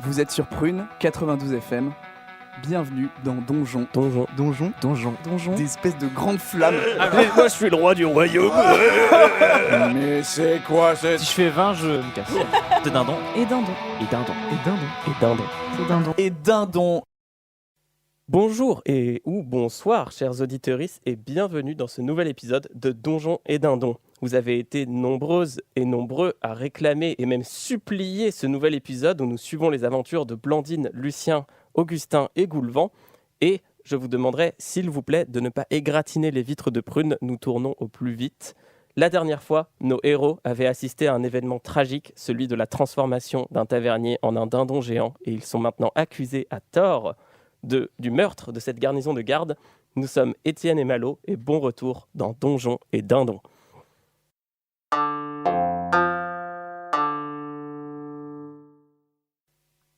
Vous êtes sur Prune, 92 FM. Bienvenue dans Donjon. Donjon. Des espèces de grandes flammes. Moi je suis le roi du royaume. Mais c'est quoi cette... Si je fais 20, je me casse. C'est dindon. Et dindon. C'est dindon. Et dindon. Bonjour ou bonsoir chers auditeurs et bienvenue dans ce nouvel épisode de Donjon et Dindon. Vous avez été nombreuses et nombreux à réclamer et même supplier ce nouvel épisode où nous suivons les aventures de Blandine, Lucien, Augustin et Goulvan. Et je vous demanderai s'il vous plaît de ne pas égratigner les vitres de Prune, nous tournons au plus vite. La dernière fois, nos héros avaient assisté à un événement tragique, celui de la transformation d'un tavernier en un dindon géant, et ils sont maintenant accusés à tort du meurtre de cette garnison de garde. Nous sommes Étienne et Malo, et bon retour dans Donjon et Dindon.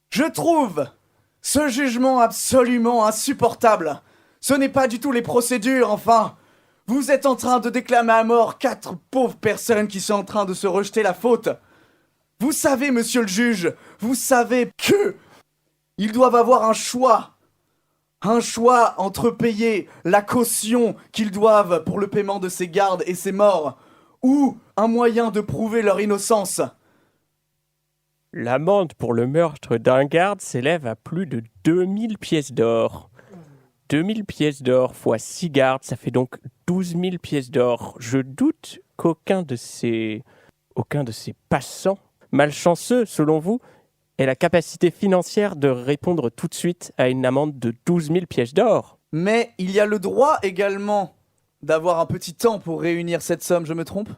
Je trouve ce jugement absolument insupportable. Ce n'est pas du tout les procédures, enfin. Vous êtes en train de déclamer à mort 4 pauvres personnes qui sont en train de se rejeter la faute. Vous savez, monsieur le juge, vous savez que ils doivent avoir un choix. Un choix entre payer la caution qu'ils doivent pour le paiement de ces gardes et ces morts, ou un moyen de prouver leur innocence. L'amende pour le meurtre d'un garde s'élève à plus de 2000 pièces d'or. 2000 pièces d'or fois 6 gardes, ça fait donc 12 000 pièces d'or. Je doute qu'aucun de ces passants, malchanceux selon vous, ait la capacité financière de répondre tout de suite à une amende de 12 000 pièces d'or. Mais il y a le droit également d'avoir un petit temps pour réunir cette somme, je me trompe ?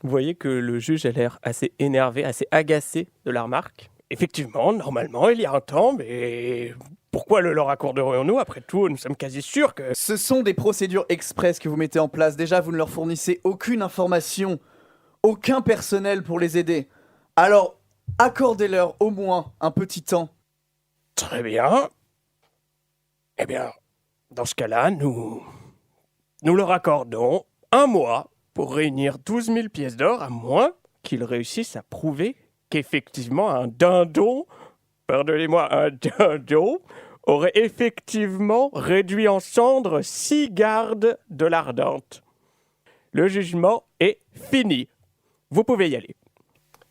Vous voyez que le juge a l'air assez énervé, assez agacé de la remarque. Effectivement, normalement, il y a un temps, mais pourquoi le leur accorderions-nous ? Après tout, nous sommes quasi sûrs que... Ce sont des procédures express que vous mettez en place. Déjà, vous ne leur fournissez aucune information, aucun personnel pour les aider. Alors, accordez-leur au moins un petit temps. Très bien. Eh bien, dans ce cas-là, nous leur accordons 1 mois pour réunir 12 000 pièces d'or, à moins qu'ils réussissent à prouver qu'effectivement un dindon aurait effectivement réduit en cendres 6 gardes de l'Ardente. Le jugement est fini. Vous pouvez y aller.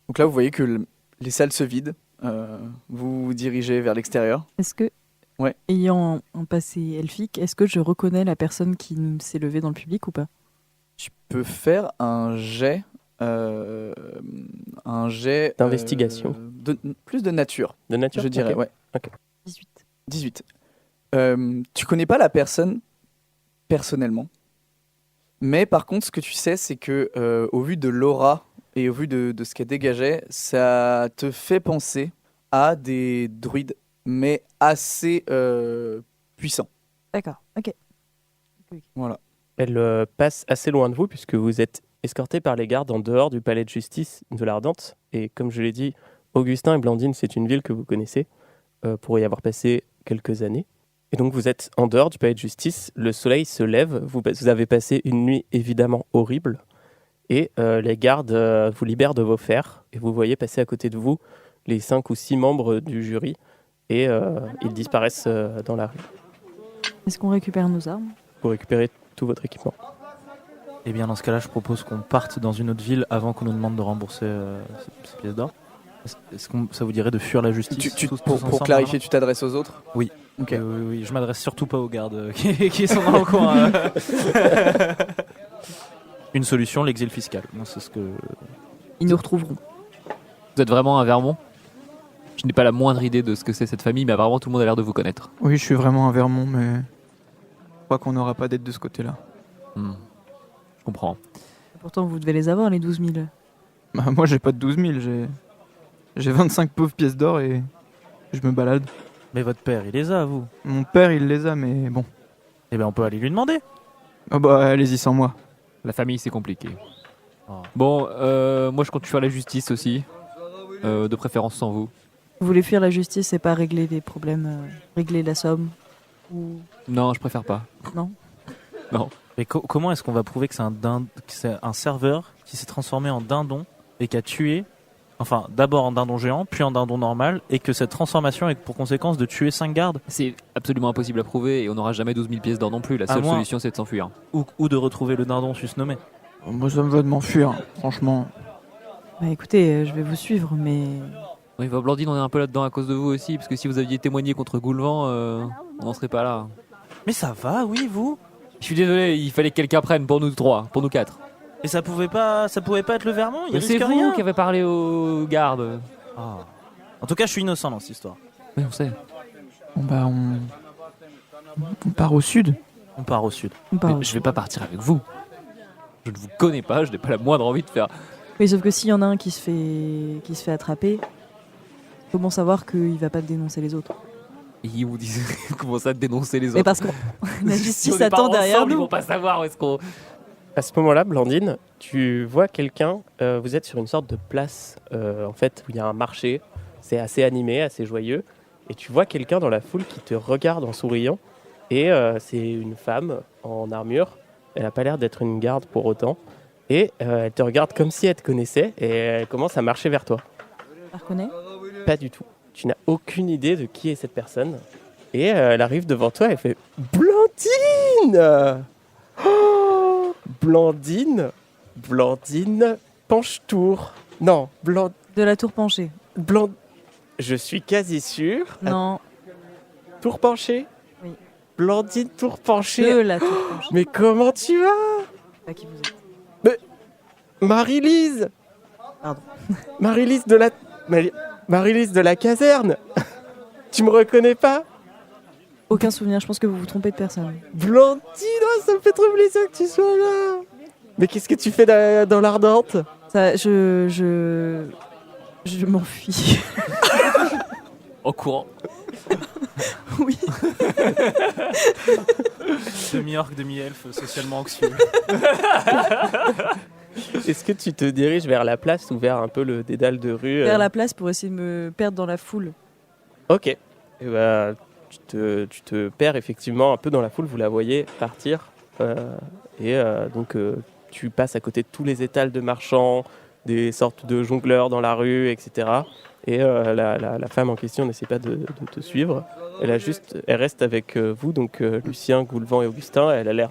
Donc là, vous voyez que les salles se vident. Vous vous dirigez vers l'extérieur. Est-ce que, ayant un passé elfique, est-ce que je reconnais la personne qui s'est levée dans le public ou pas ? Tu peux faire un jet d'investigation. Plus de nature. De nature, je dirais, okay. Ouais. Okay. 18. Tu connais pas la personne personnellement, mais par contre, ce que tu sais, c'est que au vu de l'aura et au vu de ce qu'elle dégageait, ça te fait penser à des druides, mais assez puissants. D'accord, ok. Voilà. Elle passe assez loin de vous puisque vous êtes escorté par les gardes en dehors du palais de justice de l'Ardente. Et comme je l'ai dit, Augustin et Blandine, c'est une ville que vous connaissez pour y avoir passé quelques années. Et donc vous êtes en dehors du palais de justice, le soleil se lève, vous avez passé une nuit évidemment horrible. Et les gardes vous libèrent de vos fers et vous voyez passer à côté de vous les 5 ou 6 membres du jury et ils disparaissent dans la rue. Est-ce qu'on récupère nos armes ? Vous récupérez tout votre équipement. Eh bien, dans ce cas-là, je propose qu'on parte dans une autre ville avant qu'on nous demande de rembourser ces pièces d'or. Est-ce que ça vous dirait de fuir la justice Pour clarifier, tu t'adresses aux autres ? Oui. Okay. Oui, je m'adresse surtout pas aux gardes qui sont dans le coin. Une solution, l'exil fiscal. Moi, c'est ce que... Ils nous retrouveront. Vous êtes vraiment un Vermont ? Je n'ai pas la moindre idée de ce que c'est cette famille, mais apparemment tout le monde a l'air de vous connaître. Oui, je suis vraiment un Vermont, mais je crois qu'on n'aura pas d'aide de ce côté-là. Je comprends. Pourtant, vous devez les avoir, les 12 000. Bah, moi, j'ai pas de 12 000, j'ai 25 pauvres pièces d'or et je me balade. Mais votre père, il les a, vous ? Mon père, il les a, mais bon. Eh bien, on peut aller lui demander. Oh bah, allez-y sans moi. La famille, c'est compliqué. Oh. Bon, moi je compte fuir la justice aussi. De préférence sans vous. Vous voulez fuir la justice et pas régler les problèmes, régler la somme ou... Non, je préfère pas. Non. Non. Mais comment est-ce qu'on va prouver que c'est un serveur qui s'est transformé en dindon et qui a tué Enfin, d'abord en dindon géant, puis en dindon normal, et que cette transformation ait pour conséquence de tuer 5 gardes, C'est absolument impossible à prouver et on n'aura jamais 12 000 pièces d'or non plus. La À seule moins- solution, c'est de s'enfuir. ou de retrouver le dindon susnommé. Moi, ça me va de m'enfuir, franchement. Bah écoutez, je vais vous suivre, mais Oui, Blandine, on est un peu là-dedans à cause de vous aussi, parce que si vous aviez témoigné contre Goulvan, on n'en serait pas là. Mais ça va, oui, vous? Je suis désolé, il fallait que quelqu'un prenne pour nous trois, pour nous quatre. Et ça pouvait pas être le Vermont, il Mais c'est risque vous rien. qui avez parlé aux gardes. Ah. En tout cas, je suis innocent dans cette histoire. Oui, on sait. Bon bah on part au sud. On part au sud. on part. Mais je vais pas partir avec vous. Je ne vous connais pas, je n'ai pas la moindre envie de faire. Oui, sauf que s'il y en a un qui se fait attraper, comment savoir qu'il va pas dénoncer les autres? Et ils vous disent comment ça dénoncer les autres. Mais parce que la Si justice on est pas attend derrière ensemble, Ils nous. vont pas savoir où est-ce qu'on. À ce moment-là, Blandine, tu vois quelqu'un, vous êtes sur une sorte de place, en fait, où il y a un marché, c'est assez animé, assez joyeux, et tu vois quelqu'un dans la foule qui te regarde en souriant, et c'est une femme en armure, elle n'a pas l'air d'être une garde pour autant, et elle te regarde comme si elle te connaissait, et elle commence à marcher vers toi. Tu la reconnais? Pas du tout. Tu n'as aucune idée de qui est cette personne, et elle arrive devant toi, elle fait « Blandine !» Oh, Blandine Penche-Tour. Non, De la tour penchée. Je suis quasi sûr. Non, Tour penché. Oui. Blandine Tour penché. de la tour penchée. Mais comment tu vas, Pas qui vous êtes. Marie-Lise? Pardon. Marie-Lise de la... Marie-Lise de la caserne. Tu me reconnais pas? Aucun souvenir, je pense que vous vous trompez de personne. Blandine, oh, ça me fait trop plaisir que tu sois là. Mais qu'est-ce que tu fais dans l'Ardente? Ça, je m'enfuis. En courant. Oui. Demi-orque, demi-elfe, socialement anxieux. Est-ce que tu te diriges vers la place ou vers un peu le dédale de rue Vers la place pour essayer de me perdre dans la foule. Ok. Et bah, tu te perds effectivement un peu dans la foule, vous la voyez partir. Donc tu passes à côté de tous les étals de marchands, des sortes de jongleurs dans la rue, etc. Et la femme en question n'essaie pas de te suivre. Elle reste avec vous, donc Lucien, Goulvan et Augustin. Elle a l'air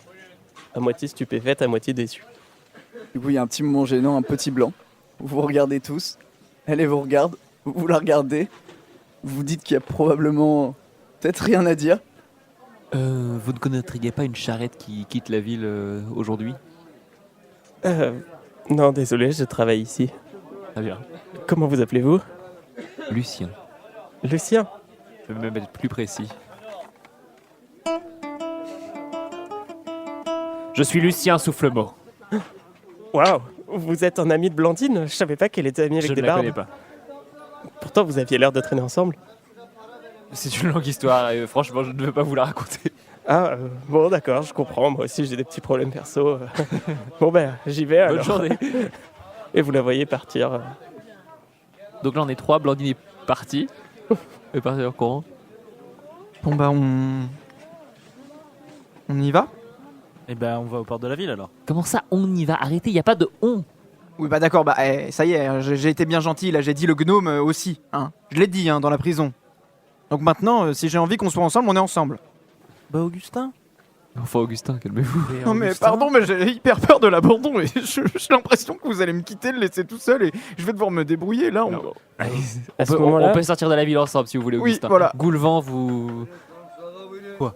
à moitié stupéfaite, à moitié déçue. Du coup, il y a un petit moment gênant, un petit blanc. Vous vous regardez tous. Elle vous regarde. Vous la regardez. Vous vous dites qu'il y a probablement peut-être rien à dire. Vous ne connaîtriez pas une charrette qui quitte la ville aujourd'hui? Non, désolé, je travaille ici. Très bien. Comment vous appelez-vous? Lucien. Lucien. Je vais même être plus précis. Je suis Lucien Soufflemot. Waouh, vous êtes un ami de Blandine? Je savais pas qu'elle était amie avec Je des ne la barbes. connais pas. Pourtant, vous aviez l'air de traîner ensemble. C'est une longue histoire et franchement, je ne veux pas vous la raconter. Ah, bon, d'accord, je comprends. Moi aussi, j'ai des petits problèmes perso. Bon, ben, j'y vais alors. Bonne journée. Et vous la voyez partir. Donc là, on est trois. Blandine est partie. Elle est partie en courant. Bon bah on y va? Et ben, on va aux portes de la ville alors. Comment ça, on y va? Arrêtez, il n'y a pas de on. Oui bah d'accord, bah ça y est, j'ai été bien gentil, là j'ai dit le gnome aussi, hein. Je l'ai dit, hein, dans la prison. Donc maintenant, si j'ai envie qu'on soit ensemble, on est ensemble. Bah, Augustin. Enfin, Augustin, calmez-vous. Non mais pardon, mais j'ai hyper peur de l'abandon et j'ai l'impression que vous allez me quitter, le laisser tout seul et je vais devoir me débrouiller là. À ce moment-là, on peut sortir de la ville ensemble si vous voulez, Oui, Augustin. voilà. Goulvan, vous. Quoi?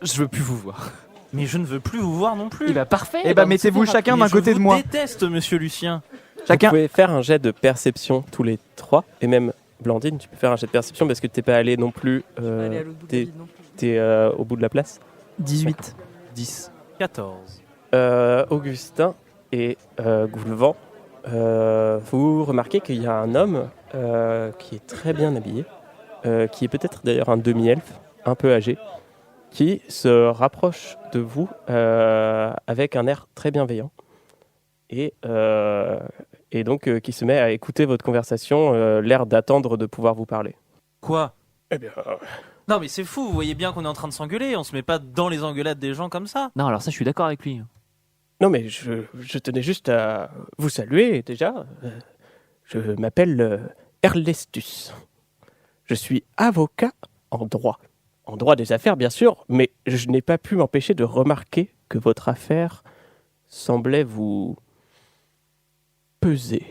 Je veux plus vous voir. Mais je ne veux plus vous voir non plus. Eh bah parfait. Eh bah mettez-vous chacun d'un côté de moi. Je déteste, monsieur Lucien. Chacun. vous pouvez faire un jet de perception tous les trois. Et même Blandine, tu peux faire un jet de perception parce que t'es pas allé non plus. Aller à l'autre bout de la ville non plus. T'es au bout de la place. 18. 10. 14. Augustin et Goulvan, vous remarquez qu'il y a un homme qui est très bien habillé, qui est peut-être d'ailleurs un demi-elfe, un peu âgé, qui se rapproche de vous avec un air très bienveillant et donc qui se met à écouter votre conversation, l'air d'attendre de pouvoir vous parler. Quoi? Eh bien, Non, mais c'est fou, vous voyez bien qu'on est en train de s'engueuler. On se met pas dans les engueulades des gens comme ça. Non, alors ça, je suis d'accord avec lui. non mais je tenais juste à vous saluer déjà. Je m'appelle Erlestus. Je suis avocat en droit. En droit des affaires, bien sûr, mais je n'ai pas pu m'empêcher de remarquer que votre affaire semblait vous peser,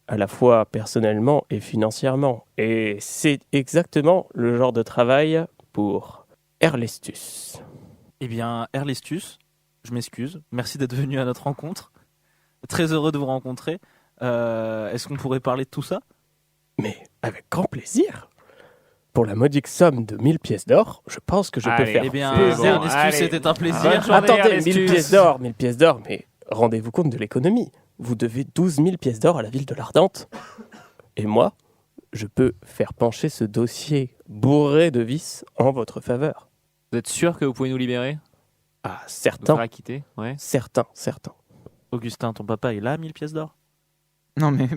à la fois personnellement et financièrement. Et c'est exactement le genre de travail pour Erlestus. Eh bien, Erlestus, je m'excuse. Merci d'être venu à notre rencontre. Très heureux de vous rencontrer. Est-ce qu'on pourrait parler de tout ça? Mais avec grand plaisir. Pour la modique somme de 1000 pièces d'or, je pense que je peux Allez, faire Eh bien, peser... Erlestus, allez. c'était un plaisir. Bonne journée, Attendez, Erlestus. 1000 pièces d'or, mais rendez-vous compte de l'économie. Vous devez 12 000 pièces d'or à la ville de l'Ardente. Et moi, je peux faire pencher ce dossier bourré de vices en votre faveur. Vous êtes sûr que vous pouvez nous libérer? Ah, Nous certains, faire acquitter? Ouais. certains. Augustin, ton papa, il a 1000 pièces d'or? Non mais...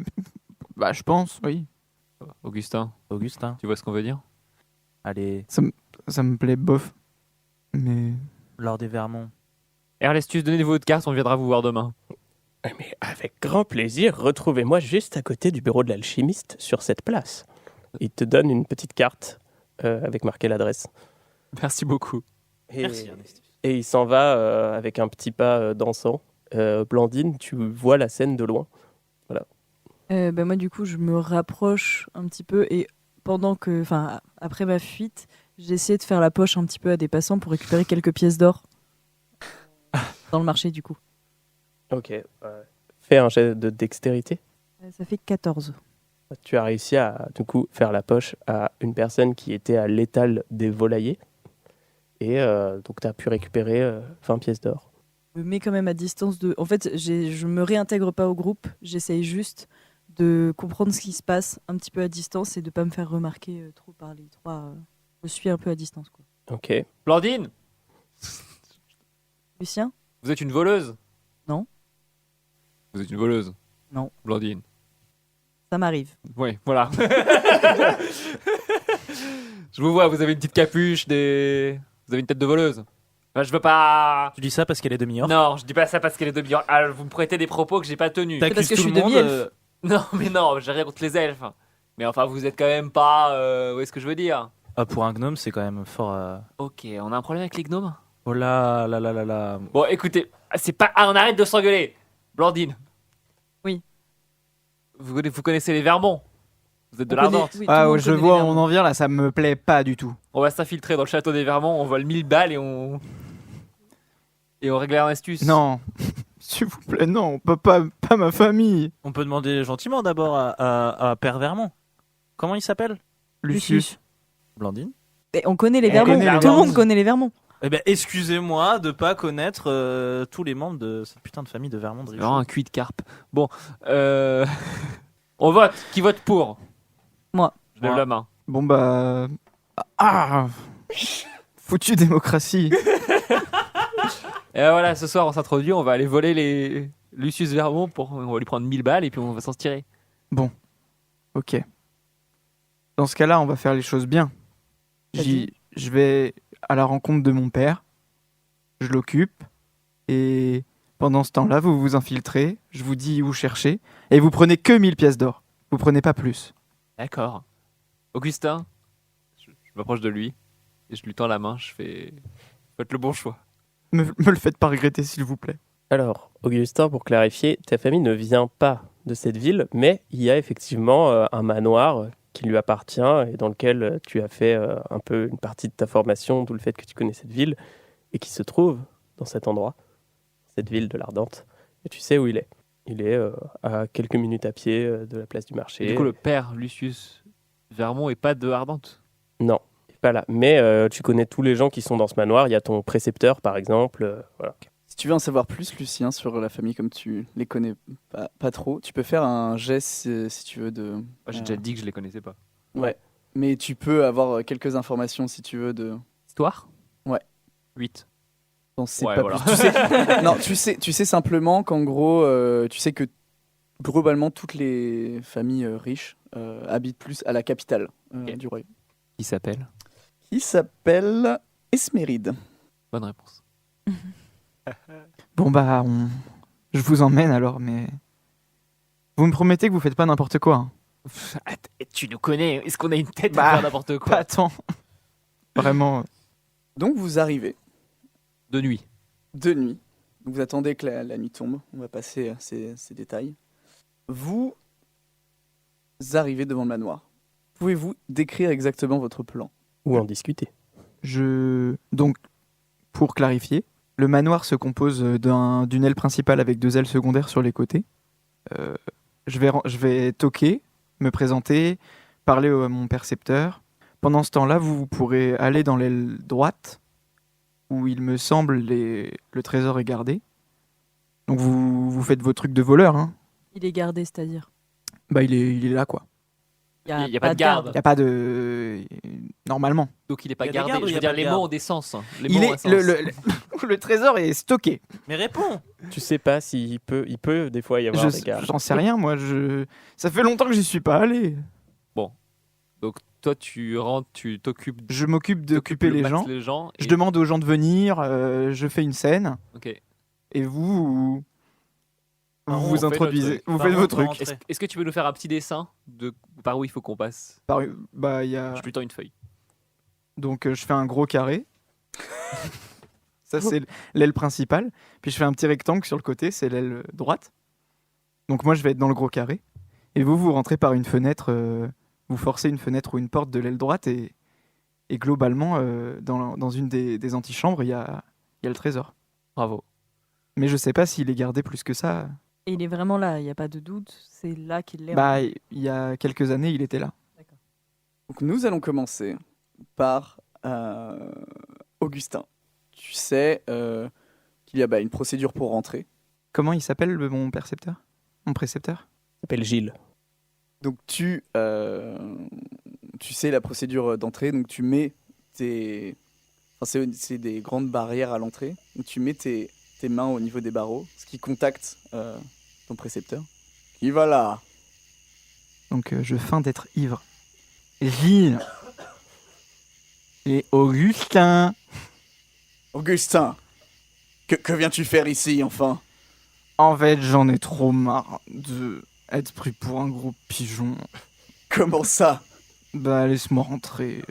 Bah je pense, oui. Augustin, Augustin, tu vois ce qu'on veut dire? allez, Ça me plaît bof. Mais... Lord des Vermont. Erlestus, donnez-vous votre carte, on viendra vous voir demain. Mais avec grand plaisir, retrouvez-moi juste à côté du bureau de l'alchimiste sur cette place. Il te donne une petite carte avec marqué l'adresse. Merci beaucoup. Et, Merci, Erlestus. et il s'en va avec un petit pas dansant. Blandine, tu vois la scène de loin. Moi, du coup, je me rapproche un petit peu et après ma fuite, j'ai essayé de faire la poche un petit peu à des passants pour récupérer quelques pièces d'or dans le marché, du coup. Ok. Fais un jet de dextérité. Ça fait 14. Tu as réussi à, du coup, faire la poche à une personne qui était à l'étal des volaillers. Et donc, tu as pu récupérer 20 pièces d'or. Je me mets quand même à distance de... En fait, je me réintègre pas au groupe, j'essaye juste de comprendre ce qui se passe un petit peu à distance et de pas me faire remarquer trop par les trois. Je suis un peu à distance, quoi. Ok. Blandine, Lucien? vous êtes une voleuse? Non. Vous êtes une voleuse? Non. Blandine. Ça m'arrive. Oui, voilà. Je vous vois, vous avez une petite capuche, vous avez une tête de voleuse. Enfin, je veux pas... Tu dis ça parce qu'elle est demi-orque? Non, je dis pas ça parce qu'elle est demi-orque. Ah, vous me prêtez des propos que j'ai pas tenus. T'accuses parce que tout je le suis monde, demi-elfe. Non, mais non, j'ai rien contre les elfes. Mais enfin, vous êtes quand même pas... Où est-ce que je veux dire? pour un gnome, c'est quand même fort. Ok, on a un problème avec les gnomes? Oh là là là là là. Bon, écoutez, c'est pas... Ah, on arrête de s'engueuler. Blandine. Oui. Vous connaissez les Vermont? Vous êtes de On connaît- l'Ardente. oui, tout le Ah monde ouais, je connaît vois, les on Vermont. en vient là, ça me plaît pas du tout. On va s'infiltrer dans le château des Vermont, on vole 1000 balles et on règle en astuce. Non, s'il vous plaît, non, pas ma famille. On peut demander gentiment d'abord à Père Vermont. Comment il s'appelle? Lucius. Blandine. Et on connaît les On Vermont. connaît les Tout le monde Vermont. connaît les Vermont. Eh ben, excusez-moi de pas connaître tous les membres de cette putain de famille de Vermont. C'est vraiment un cuit de carpe. Bon, on vote. Qui vote pour? Moi. Je lève Moi. la main. Bon bah... Ah, foutue démocratie. Et voilà, ce soir on s'introduit, on va aller voler les Lucius Vermont, on va lui prendre 1000 balles et puis on va s'en tirer. Ok. Dans ce cas-là, on va faire les choses bien. Je vais à la rencontre de mon père, je l'occupe, et pendant ce temps-là, vous vous infiltrez, je vous dis où chercher, et vous prenez que 1000 pièces d'or. Vous prenez pas plus. D'accord. Augustin, je m'approche de lui et je lui tends la main, je fais... Faites le bon choix. Me le faites pas regretter, s'il vous plaît. Alors, Augustin, pour clarifier, ta famille ne vient pas de cette ville, mais il y a effectivement un manoir qui lui appartient et dans lequel tu as fait un peu une partie de ta formation, d'où le fait que tu connais cette ville, et qui se trouve dans cet endroit, cette ville de l'Ardente. Et tu sais où il est. Il est à quelques minutes à pied de la place du marché. Et du coup, le père Lucius Vermont est pas de Ardente. Non, il est pas là. Mais tu connais tous les gens qui sont dans ce manoir. Il y a ton précepteur, par exemple. Voilà. Si tu veux en savoir plus, Lucien, sur la famille, comme tu les connais pas trop, tu peux faire un geste si tu veux de. Moi, j'ai déjà dit que je les connaissais pas. Mais tu peux avoir quelques informations si tu veux de. Histoire? Ouais. 8. T'en sais Ouais, pas voilà. plus. Tu sais, non, tu sais simplement qu'en gros, tu sais que globalement toutes les familles riches habitent plus à la capitale Ok. du royaume. Qui s'appelle? Qui s'appelle Esméride. Bonne réponse. Bon bah, je vous emmène alors, mais Vous me promettez que vous faites pas n'importe quoi, hein. Tu nous connais, est-ce qu'on a une tête Bah, à faire n'importe quoi? Pas tant. Vraiment. Donc vous arrivez De nuit. de nuit. Donc vous attendez que la nuit tombe. On va passer ces détails. Vous arrivez devant le manoir. Pouvez-vous décrire exactement votre plan? Ou en discuter. Donc, pour clarifier, le manoir se compose d'une aile principale avec 2 ailes secondaires sur les côtés. Je vais toquer, me présenter, parler à mon percepteur. Pendant ce temps-là, vous pourrez aller dans l'aile droite, où il me semble le trésor est gardé. Donc vous faites vos trucs de voleur, hein. Il est gardé, c'est-à-dire. Bah il est là, quoi. Il y a pas de garde. Il n'y a pas de... Normalement. Donc il est pas Il y a des gardé. gardes ou il Je y a veux dire, pas de les garde mots ont des sens. Les Il mots ont un est, sens. le trésor est stocké. Mais réponds. Tu sais pas s'il peut, il peut des fois y avoir des gardes. J'en sais rien, moi. Ça fait longtemps que j'y suis pas allé. Donc toi, tu rentres, tu t'occupes Je m'occupe d'occuper le les max gens. les gens. Je et- demande aux gens de venir, je fais une scène, Ok. et vous On vous fait introduisez, notre- vous Par faites vos contre, trucs. rentrer. Est-ce que tu veux nous faire un petit dessin de par où il faut qu'on passe? Bah, il y a... J'ai plutôt une feuille. Donc je fais un gros carré. Ça c'est l'aile principale. Puis je fais un petit rectangle sur le côté, c'est l'aile droite. Donc moi je vais être dans le gros carré. Et vous rentrez par une fenêtre, vous forcez une fenêtre ou une porte de l'aile droite et globalement dans une des antichambres il y a le trésor. Bravo. Mais je sais pas s'il est gardé plus que ça. Et il est vraiment là, il n'y a pas de doute, c'est là qu'il l'est. Bah il y a quelques années il était là. Donc nous allons commencer par Augustin. Tu sais qu'il y a une procédure pour rentrer. Comment il s'appelle mon percepteur? Mon précepteur? Il s'appelle Gilles. Donc tu sais la procédure d'entrée. Donc tu mets c'est des grandes barrières à l'entrée. Donc tu mets tes mains au niveau des barreaux, ce qui contacte ton précepteur. Qui va là? Donc je feins d'être ivre. Gilles et Augustin. Augustin, que viens-tu faire ici enfin? En fait, j'en ai trop marre de être pris pour un gros pigeon. Comment ça? Bah laisse-moi rentrer.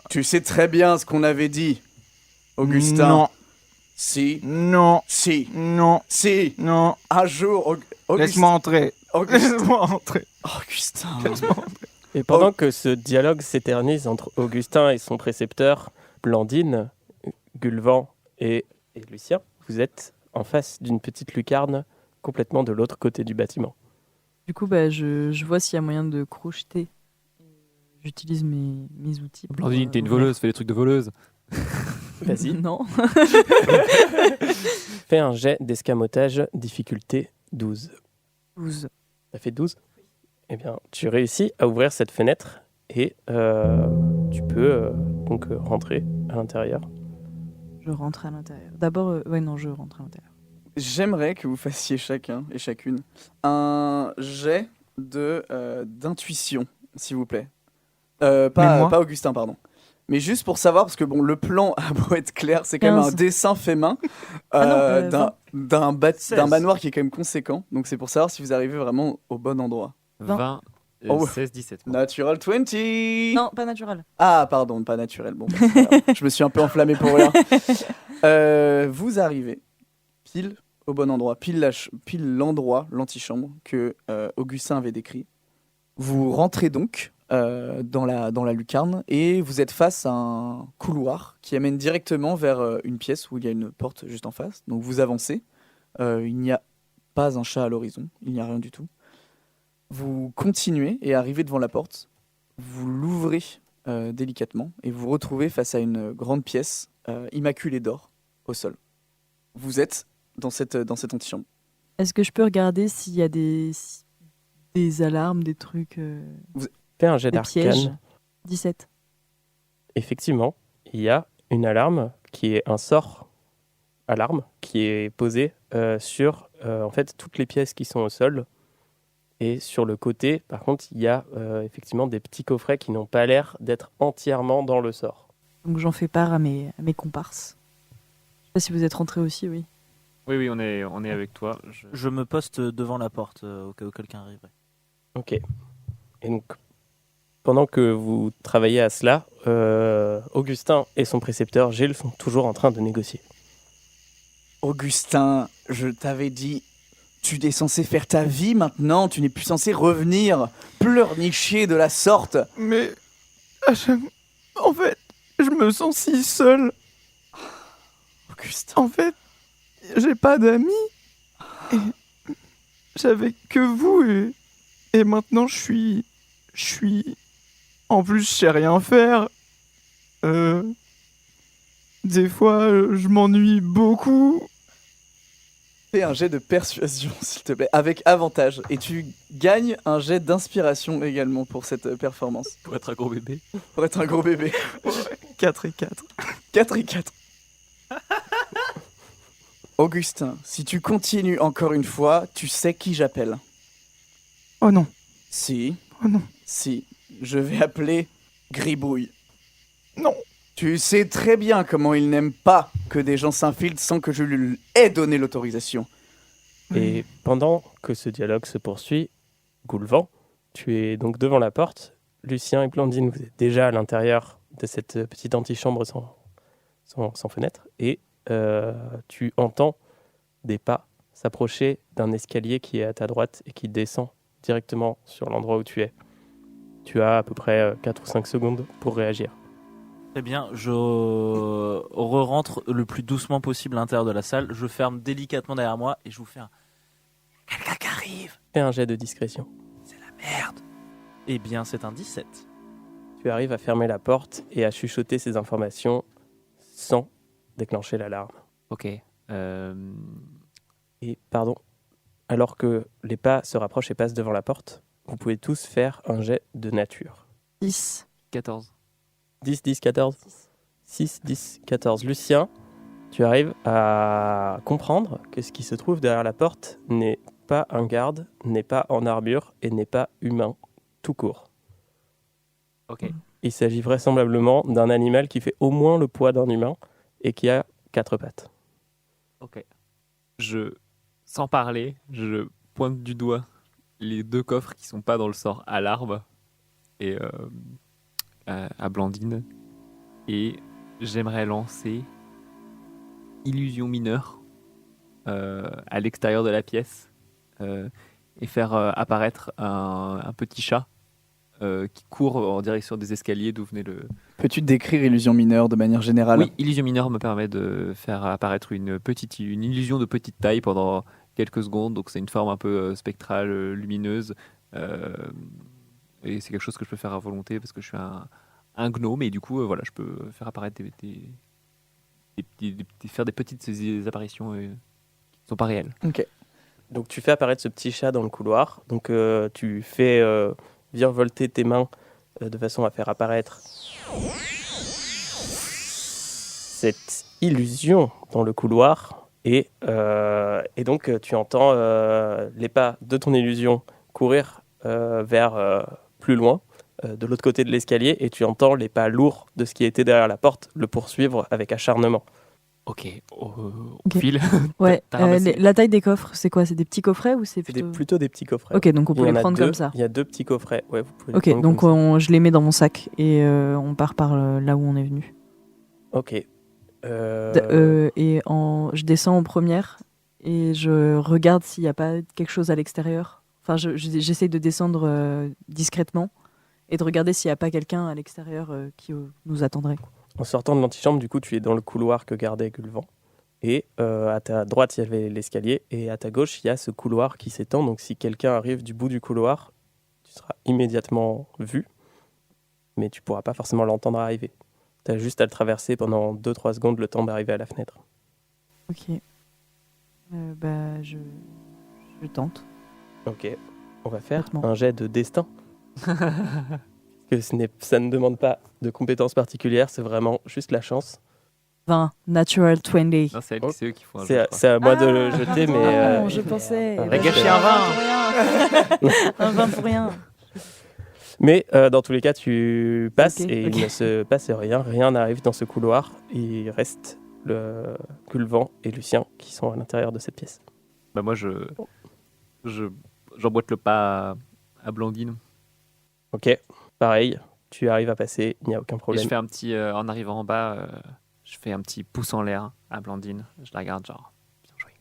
Tu sais très bien ce qu'on avait dit, Augustin. Non, Si, non, si, non, si. non. Un jour, Augustin. Laisse-moi entrer. Augustin. Laisse-moi rentrer. Augustin. Et pendant que ce dialogue s'éternise entre Augustin et son précepteur, Blandine, Gulvan et Lucien, vous êtes en face d'une petite lucarne complètement de l'autre côté du bâtiment. Du coup, bah, je vois s'il y a moyen de crocheter. J'utilise mes outils. pour, Blandine, t'es une ouvrir. voleuse, fais des trucs de voleuse. Vas-y, Non. fais un jet d'escamotage, difficulté 12. 12. Ça fait 12? Eh bien, tu réussis à ouvrir cette fenêtre et tu peux donc rentrer à l'intérieur. Je rentre à l'intérieur. D'abord, je rentre à l'intérieur. J'aimerais que vous fassiez chacun et chacune un jet d'intuition, s'il vous plaît. Mais Pas moi Augustin, pardon. Mais juste pour savoir, parce que bon, le plan a beau être clair, c'est quand même un 15. dessin fait main Ah non, d'un 16. manoir qui est quand même conséquent. Donc c'est pour savoir si vous arrivez vraiment au bon endroit. 20, Oh. 16, 17. Natural 20. Non, pas naturel. Ah, pardon, pas naturel. Bon, c'est pas grave. Je me suis un peu enflammé pour rien. Vous arrivez pile au bon endroit, pile l'endroit, l'antichambre que Augustin avait décrit. Vous rentrez donc dans la lucarne et vous êtes face à un couloir qui amène directement vers une pièce où il y a une porte juste en face. Donc vous avancez. Il n'y a pas un chat à l'horizon, il n'y a rien du tout. Vous continuez et arrivez devant la porte. Vous l'ouvrez délicatement et vous vous retrouvez face à une grande pièce immaculée d'or au sol. Vous êtes dans cette antichambre. Est-ce que je peux regarder s'il y a des alarmes, des trucs, Fais un jet des pièges? d'arcane. 17. Effectivement, il y a une alarme qui est un sort alarme qui est posé sur en fait toutes les pièces qui sont au sol. Et sur le côté, par contre, il y a effectivement des petits coffrets qui n'ont pas l'air d'être entièrement dans le sort. Donc j'en fais part à mes comparses. Je sais pas si vous êtes rentrés aussi, oui. Oui, on est avec toi. Je me poste devant la porte au cas où quelqu'un arriverait. Ok. Et donc, pendant que vous travaillez à cela, Augustin et son précepteur Gilles sont toujours en train de négocier. Augustin, je t'avais dit, tu es censé faire ta vie maintenant, tu n'es plus censé revenir pleurnicher de la sorte. Mais en fait, je me sens si seul. Augustin. En fait, j'ai pas d'amis. Et j'avais que vous et maintenant je suis. En plus, je sais rien faire. Des fois, je m'ennuie beaucoup. Fais un jet de persuasion, s'il te plaît, avec avantage. Et tu gagnes un jet d'inspiration également pour cette performance. Pour être un gros bébé. Pour être un gros bébé. 4 et 4. 4 et 4. Augustin, si tu continues encore une fois, tu sais qui j'appelle. Oh non, Si, oh non, si, je vais appeler Gribouille. non. Tu sais très bien comment il n'aime pas que des gens s'infiltrent sans que je lui ai donné l'autorisation. Et pendant que ce dialogue se poursuit, Goulvan, tu es donc devant la porte. Lucien et Blandine, vous êtes déjà à l'intérieur de cette petite antichambre sans fenêtre. Et tu entends des pas s'approcher d'un escalier qui est à ta droite et qui descend directement sur l'endroit où tu es. Tu as à peu près 4 ou 5 secondes pour réagir. Très bien, je re-rentre le plus doucement possible à l'intérieur de la salle. Je ferme délicatement derrière moi et je vous fais un... Quelqu'un qui arrive. Fais un jet de discrétion. C'est la merde. Eh bien, c'est un 17. Tu arrives à fermer la porte et à chuchoter ces informations sans déclencher l'alarme. Ok. Et pardon, alors que les pas se rapprochent et passent devant la porte, vous pouvez tous faire un jet de nature. 10. 14. 10, 10, 14. 6, 10, 14. Lucien, tu arrives à comprendre que ce qui se trouve derrière la porte n'est pas un garde, n'est pas en armure et n'est pas humain, tout court. Ok. Il s'agit vraisemblablement d'un animal qui fait au moins le poids d'un humain et qui a 4 pattes. Ok. Sans parler, je pointe du doigt les 2 coffres qui sont pas dans le sort à l'arbre et à Blandine. Et j'aimerais lancer Illusion mineure à l'extérieur de la pièce et faire apparaître un petit chat qui court en direction des escaliers d'où venait le... Peux-tu décrire Illusion mineure de manière générale? Oui, Illusion mineure me permet de faire apparaître une illusion de petite taille pendant quelques secondes. Donc c'est une forme un peu spectrale, lumineuse. Et c'est quelque chose que je peux faire à volonté parce que je suis un gnome. Et du coup, voilà, je peux faire apparaître faire des petites apparitions qui ne sont pas réelles. Ok. Donc tu fais apparaître ce petit chat dans le couloir. Donc tu fais virevolter tes mains de façon à faire apparaître cette illusion dans le couloir. Et donc tu entends les pas de ton illusion courir vers plus loin, de l'autre côté de l'escalier, et tu entends les pas lourds de ce qui était derrière la porte le poursuivre avec acharnement. Ok, on Ok. file. Ouais. T'as ramassé. La taille des coffres, c'est quoi? C'est des petits coffrets ou c'est C'est plutôt... plutôt des petits coffrets. Ok, donc on peut Il y les en a prendre deux. comme ça. Il y a 2 petits coffrets. Ouais, vous pouvez les Ok, prendre donc comme ça. je les mets dans mon sac et on part par là où on est venu. Ok. Je descends en première et je regarde s'il n'y a pas quelque chose à l'extérieur. Enfin, j'essaye de descendre discrètement et de regarder s'il n'y a pas quelqu'un à l'extérieur qui nous attendrait. En sortant de l'antichambre, du coup, tu es dans le couloir que gardait Gulvan. Et à ta droite, il y avait l'escalier. Et à ta gauche, il y a ce couloir qui s'étend. Donc, si quelqu'un arrive du bout du couloir, tu seras immédiatement vu. Mais tu ne pourras pas forcément l'entendre arriver. Tu as juste à le traverser pendant 2-3 secondes, le temps d'arriver à la fenêtre. Ok. Je tente. Ok. On va faire Complètement. un jet de destin. Que ça ne demande pas de compétences particulières. C'est vraiment juste la chance. 20, natural 20. Non, c'est Oh. eux qui font un jeu, je crois. C'est à moi de le jeter, mais... Non, je pensais. Ah, Eh t'as ben, gâché je fais un 20 pour rien. Un 20 pour rien. Mais dans tous les cas, tu passes Ok, et ok. il ne se passe rien. Rien n'arrive dans ce couloir. Il reste Culvan et Lucien qui sont à l'intérieur de cette pièce. Bah moi, j'emboîte le pas à Blandine. Ok, pareil, tu arrives à passer, il n'y a aucun Et problème. je fais un petit, en arrivant en bas, je fais un petit pouce en l'air à Blandine. Je la regarde genre, bien joué.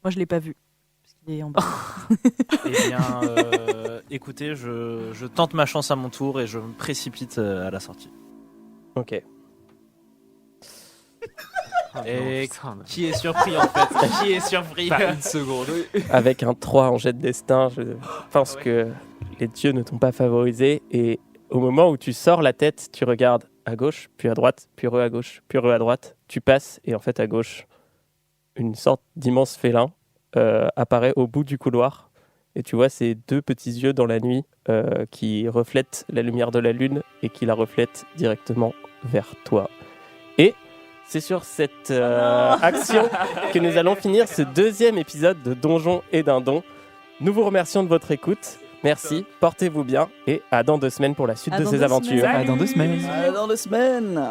Moi, je l'ai pas vu. Parce qu'il est en bas. Eh bien, écoutez, je tente ma chance à mon tour et je me précipite à la sortie. Ok. Et putain, mais- qui est surpris en fait? Qui est surpris? Pas une seconde. Avec un 3 en jet de destin, je pense que les dieux ne t'ont pas favorisé. Et au moment où tu sors la tête, tu regardes à gauche, puis à droite, puis à gauche, puis à droite. Tu passes et en fait à gauche, une sorte d'immense félin apparaît au bout du couloir. Et tu vois ces deux petits yeux dans la nuit qui reflètent la lumière de la lune et qui la reflètent directement vers toi. Et c'est sur cette action que nous allons finir ce deuxième épisode de Donjons et Dindons. Nous vous remercions de votre écoute. Merci, portez-vous bien et à dans 2 semaines pour la suite À de dans ces 2 aventures. semaines. À dans 2 semaines. Dans 2 semaines.